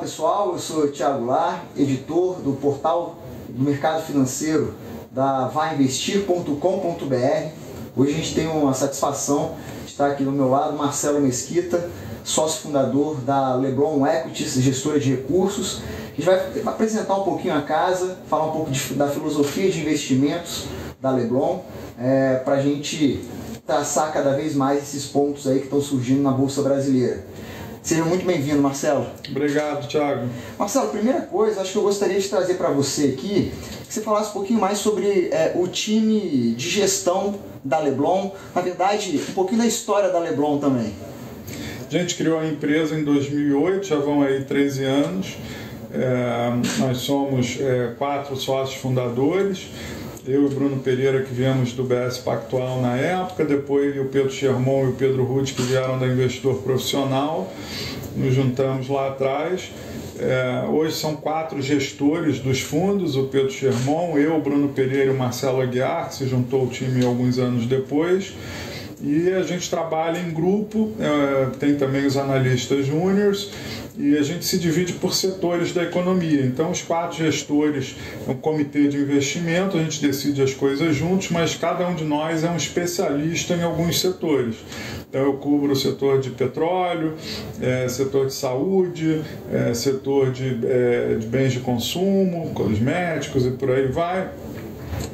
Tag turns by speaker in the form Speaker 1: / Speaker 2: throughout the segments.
Speaker 1: pessoal, eu sou o Thiago Lar, editor do portal do mercado financeiro da vainvestir.com.br. Hoje a gente tem uma satisfação de estar aqui do meu lado Marcelo Mesquita, sócio fundador da Leblon Equities, gestora de recursos. A gente vai apresentar um pouquinho a casa, falar um pouco da filosofia de investimentos da Leblon, para a gente traçar cada vez mais esses pontos aí que estão surgindo na Bolsa Brasileira. Seja muito bem-vindo, Marcelo.
Speaker 2: Obrigado, Thiago.
Speaker 1: Marcelo, primeira coisa, acho que eu gostaria de trazer para você aqui, que você falasse um pouquinho mais sobre o time de gestão da Leblon, na verdade, um pouquinho da história da Leblon também.
Speaker 2: A gente criou a empresa em 2008, já vão aí 13 anos. Nós somos 4 sócios fundadores. Eu e o Bruno Pereira, que viemos do BS Pactual na época, depois o Pedro Schermon e o Pedro Ruth, que vieram da Investidor Profissional, nos juntamos lá atrás. Hoje são 4 gestores dos fundos, o Pedro Schermon, eu, o Bruno Pereira e o Marcelo Aguiar, que se juntou ao time alguns anos depois. E a gente trabalha em grupo, tem também os analistas júniores, e a gente se divide por setores da economia. Então, os 4 gestores é um comitê de investimento, a gente decide as coisas juntos, mas cada um de nós é um especialista em alguns setores. Então, eu cubro o setor de petróleo, setor de saúde, setor de bens de consumo, cosméticos e por aí vai.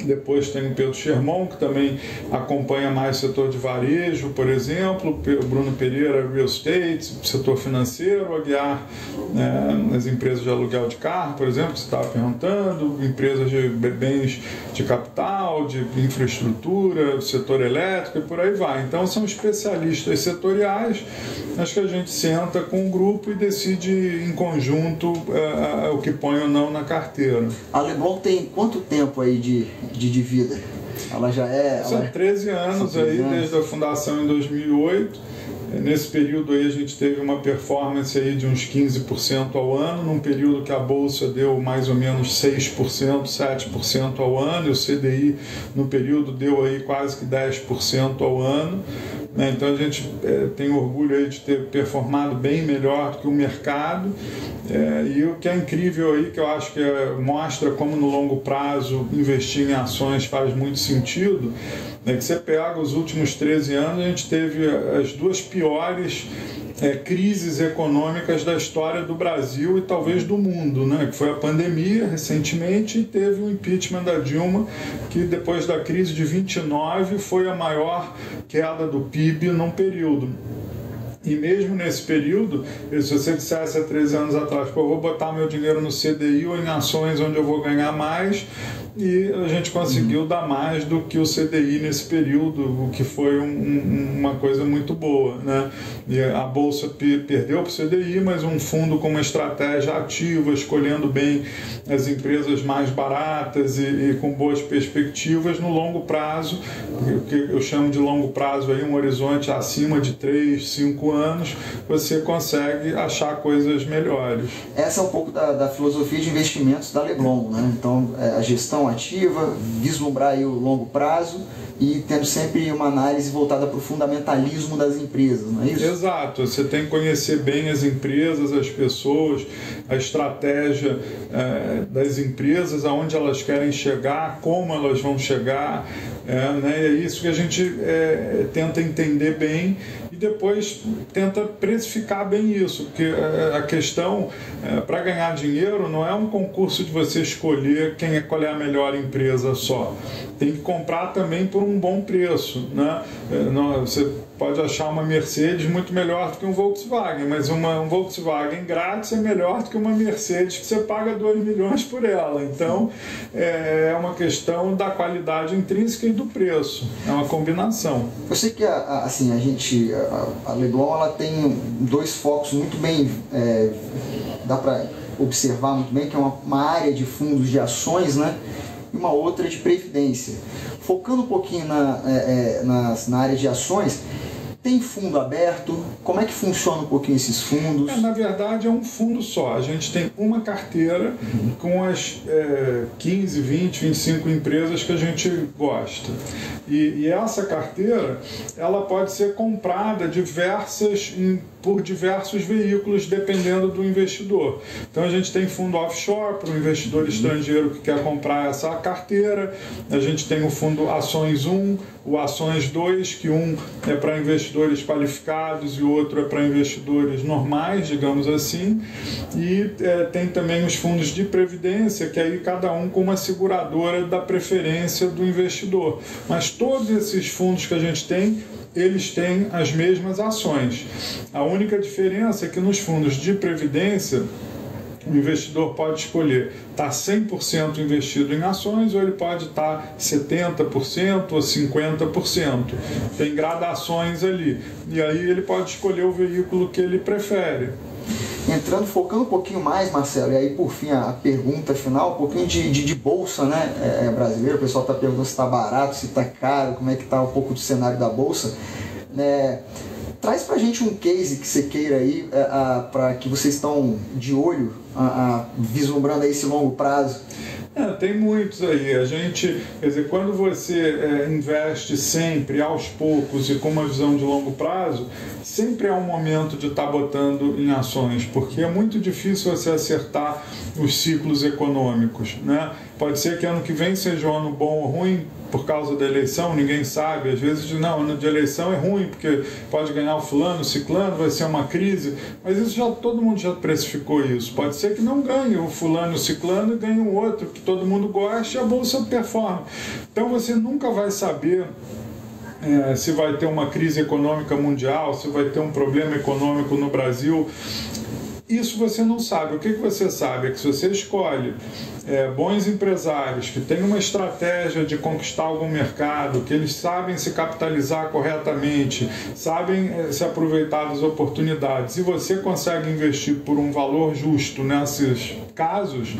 Speaker 2: Depois tem o Pedro Schermon, que também acompanha mais o setor de varejo, por exemplo, o Bruno Pereira, real estate, setor financeiro, o Aguiar, as empresas de aluguel de carro, por exemplo, que você estava perguntando, empresas de bens de capital, de infraestrutura, setor elétrico e por aí vai. Então são especialistas setoriais, acho que a gente senta com o grupo e decide em conjunto o que põe ou não na carteira.
Speaker 1: A Leblon tem quanto tempo aí de vida? Ela já
Speaker 2: São 13 anos aí, desde a fundação em 2008. Nesse período aí a gente teve uma performance aí de uns 15% ao ano, num período que a Bolsa deu mais ou menos 6%, 7% ao ano, e o CDI no período deu aí quase que 10% ao ano. Então a gente tem orgulho aí de ter performado bem melhor que o mercado, e o que é incrível aí, que eu acho que mostra como no longo prazo investir em ações faz muito sentido, é que você pega os últimos 13 anos, a gente teve as 2 piores crises econômicas da história do Brasil e talvez do mundo, né? Que foi a pandemia recentemente e teve o impeachment da Dilma, que depois da crise de 29 foi a maior queda do PIB num período. E mesmo nesse período, se você dissesse há 13 anos atrás, eu vou botar meu dinheiro no CDI ou em ações onde eu vou ganhar mais, e a gente conseguiu dar mais do que o CDI nesse período, o que foi uma coisa muito boa, né? E a Bolsa perdeu para o CDI, mas um fundo com uma estratégia ativa, escolhendo bem as empresas mais baratas e com boas perspectivas no longo prazo, o que eu chamo de longo prazo, aí, um horizonte acima de 3, 5 anos, você consegue achar coisas melhores.
Speaker 1: Essa é um pouco da filosofia de investimentos da Leblon, né? Então, a gestão ativa, vislumbrar aí o longo prazo e tendo sempre uma análise voltada para o fundamentalismo das empresas, não é isso?
Speaker 2: Exato, você tem que conhecer bem as empresas, as pessoas, a estratégia das empresas, aonde elas querem chegar, como elas vão chegar, né? É isso que a gente tenta entender bem e depois tenta precificar bem isso, porque a questão para ganhar dinheiro não é um concurso de você escolher qual é a melhor empresa só. Tem que comprar também por um bom preço, né? Você pode achar uma Mercedes muito melhor do que um Volkswagen, mas um Volkswagen grátis é melhor do que uma Mercedes que você paga 2 milhões por ela. Então, é uma questão da qualidade intrínseca e do preço. É uma combinação.
Speaker 1: Eu sei que a Leblon ela tem 2 focos muito bem, dá para observar muito bem, que é uma área de fundos de ações, né? E uma outra de previdência. Focando um pouquinho na área de ações, Tem fundo aberto? Como é que funciona um pouquinho esses fundos?
Speaker 2: Na verdade, é um fundo só. A gente tem uma carteira com as 15, 20, 25 empresas que a gente gosta. E essa carteira, ela pode ser comprada por diversos veículos, dependendo do investidor. Então, a gente tem fundo offshore para o investidor estrangeiro que quer comprar essa carteira. A gente tem o fundo Ações 1, o Ações 2, que um é para investidores qualificados e o outro é para investidores normais, digamos assim. E tem também os fundos de previdência, que aí cada um com uma seguradora da preferência do investidor. Mas todos esses fundos que a gente tem, eles têm as mesmas ações. A única diferença é que nos fundos de previdência, o investidor pode escolher estar 100% investido em ações ou ele pode estar 70% ou 50%. Tem gradações ali. E aí ele pode escolher o veículo que ele prefere.
Speaker 1: Focando um pouquinho mais, Marcelo, e aí por fim a pergunta final, um pouquinho de bolsa, né, brasileira. O pessoal está perguntando se está barato, se está caro, como é que está um pouco do cenário da bolsa. Traz pra gente um case que você queira aí, para que vocês estão de olho, vislumbrando aí esse longo prazo.
Speaker 2: Tem muitos aí. Quer dizer, quando você investe sempre, aos poucos e com uma visão de longo prazo, sempre é um momento de estar botando em ações, porque é muito difícil você acertar os ciclos econômicos, né? Pode ser que ano que vem seja um ano bom ou ruim por causa da eleição, ninguém sabe. Às vezes, não, ano de eleição é ruim, porque pode ganhar o fulano, o ciclano, vai ser uma crise. Mas isso todo mundo já precificou isso. Pode ser que não ganhe o fulano, o ciclano, e ganhe um outro, que todo mundo gosta e a bolsa performa. Então você nunca vai saber se vai ter uma crise econômica mundial, se vai ter um problema econômico no Brasil. Isso você não sabe. O que você sabe é que se você escolhe bons empresários que têm uma estratégia de conquistar algum mercado, que eles sabem se capitalizar corretamente, sabem se aproveitar das oportunidades, e você consegue investir por um valor justo nesses casos,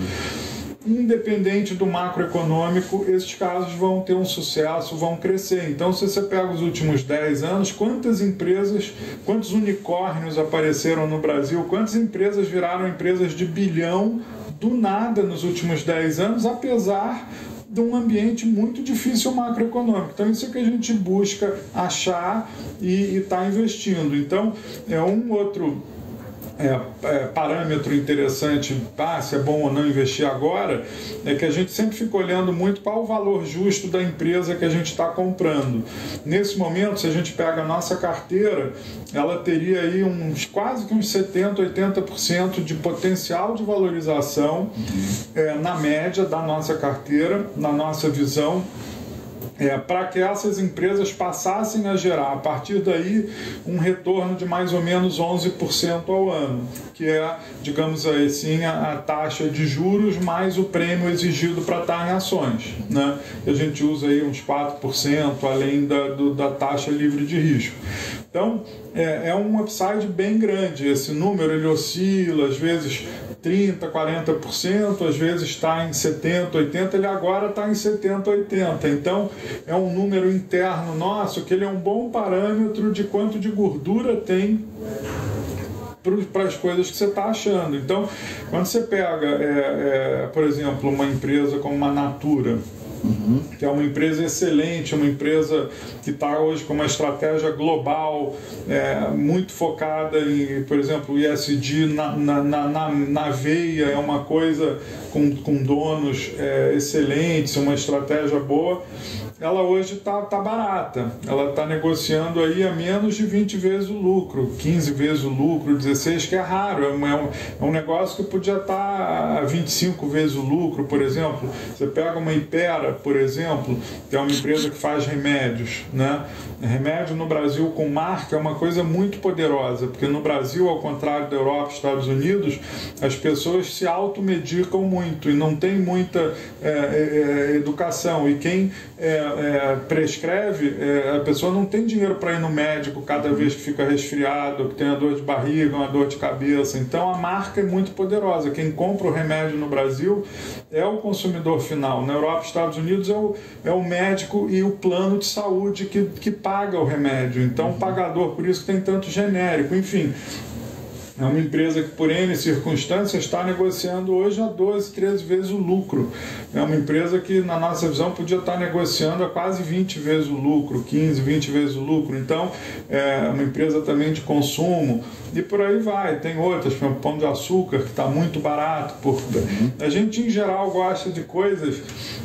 Speaker 2: independente do macroeconômico, esses casos vão ter um sucesso, vão crescer. Então, se você pega os últimos 10 anos, quantas empresas, quantos unicórnios apareceram no Brasil, quantas empresas viraram empresas de bilhão do nada nos últimos 10 anos, apesar de um ambiente muito difícil macroeconômico. Então, isso é que a gente busca achar e está investindo. Então, um outro parâmetro interessante, se é bom ou não investir agora, é que a gente sempre fica olhando muito qual o valor justo da empresa que a gente está comprando. Nesse momento, se a gente pega a nossa carteira, ela teria aí quase que uns 70%, 80% de potencial de valorização na média da nossa carteira, na nossa visão, para que essas empresas passassem a gerar, a partir daí, um retorno de mais ou menos 11% ao ano, que é, digamos assim, a taxa de juros mais o prêmio exigido para estar em ações, né? A gente usa aí uns 4% além da taxa livre de risco. Então, é um upside bem grande. Esse número ele oscila, às vezes 30%, 40%, às vezes está em 70%, 80%, ele agora está em 70%, 80%. Então, é um número interno nosso que ele é um bom parâmetro de quanto de gordura tem para as coisas que você está achando. Então, quando você pega, por exemplo, uma empresa como a Natura, que é uma empresa excelente, uma empresa que está hoje com uma estratégia global, muito focada em, por exemplo, o ESG na veia, é uma coisa com donos excelentes, uma estratégia boa. Ela hoje está barata, ela está negociando aí a menos de 20 vezes o lucro, 15 vezes o lucro, 16, que é raro, é um negócio que podia estar a 25 vezes o lucro, por exemplo. Você pega uma Hypera, por exemplo, que é uma empresa que faz remédios, né? Remédio no Brasil com marca é uma coisa muito poderosa, porque no Brasil, ao contrário da Europa e Estados Unidos, as pessoas se automedicam muito e não tem muita educação, e quem prescreve, a pessoa não tem dinheiro para ir no médico cada vez que fica resfriado, que tem uma dor de barriga, uma dor de cabeça. Então a marca é muito poderosa. Quem compra o remédio no Brasil é o consumidor final. Na Europa e Estados Unidos é o médico e o plano de saúde que paga o remédio. Então o pagador, por isso que tem tanto genérico. Enfim, é uma empresa que, por N circunstâncias, está negociando hoje a 12, 13 vezes o lucro. É uma empresa que, na nossa visão, podia estar negociando a quase 20 vezes o lucro, 15, 20 vezes o lucro. Então, é uma empresa também de consumo. E por aí vai. Tem outras, como o Pão de Açúcar, que está muito barato. A gente, em geral, gosta de coisas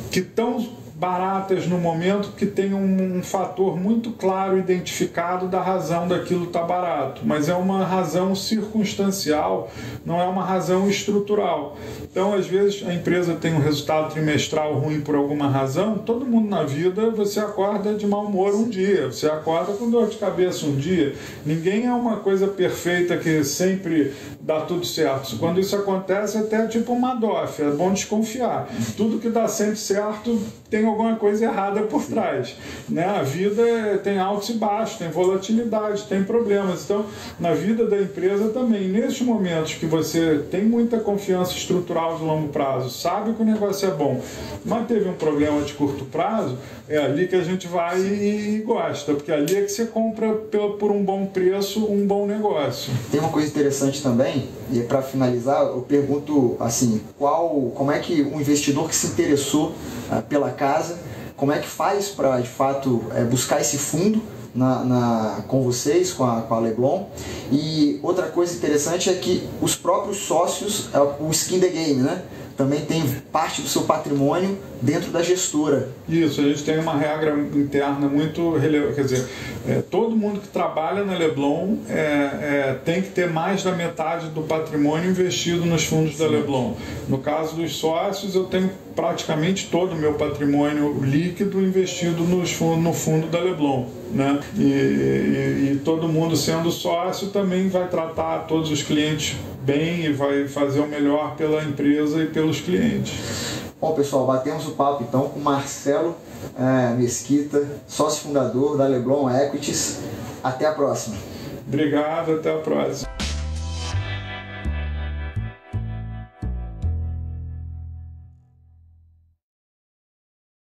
Speaker 2: que estão baratas no momento, que tem um fator muito claro identificado da razão daquilo estar barato, mas é uma razão circunstancial, não é uma razão estrutural. Então, às vezes, a empresa tem um resultado trimestral ruim por alguma razão. Todo mundo na vida, você acorda de mau humor um dia, você acorda com dor de cabeça um dia. Ninguém é uma coisa perfeita que sempre dá tudo certo. Quando isso acontece, é até tipo uma DOF, é bom desconfiar. Tudo que dá sempre certo tem alguma coisa errada por trás, né? A vida tem altos e baixos, tem volatilidade, tem problemas. Então, na vida da empresa também, nesses momentos que você tem muita confiança estrutural de longo prazo, sabe que o negócio é bom, mas teve um problema de curto prazo, é ali que a gente vai e gosta, porque ali é que você compra por um bom preço, um bom negócio.
Speaker 1: Tem uma coisa interessante também, e para finalizar, eu pergunto assim, como é que um investidor que se interessou pela casa, como é que faz para, de fato, buscar esse fundo com vocês, com a Leblon? E outra coisa interessante é que os próprios sócios, o skin the game, né? Também tem parte do seu patrimônio dentro da gestora.
Speaker 2: Isso, a gente tem uma regra interna muito relevante, quer dizer, todo mundo que trabalha na Leblon tem que ter mais da metade do patrimônio investido nos fundos da Leblon. No caso dos sócios, eu tenho praticamente todo o meu patrimônio líquido investido no fundo da Leblon, né? E todo mundo sendo sócio também vai tratar todos os clientes bem e vai fazer o melhor pela empresa e pelos clientes.
Speaker 1: Bom, pessoal, batemos o papo então com Marcelo Mesquita, sócio fundador da Leblon Equities. Até a próxima.
Speaker 2: Obrigado, até a próxima.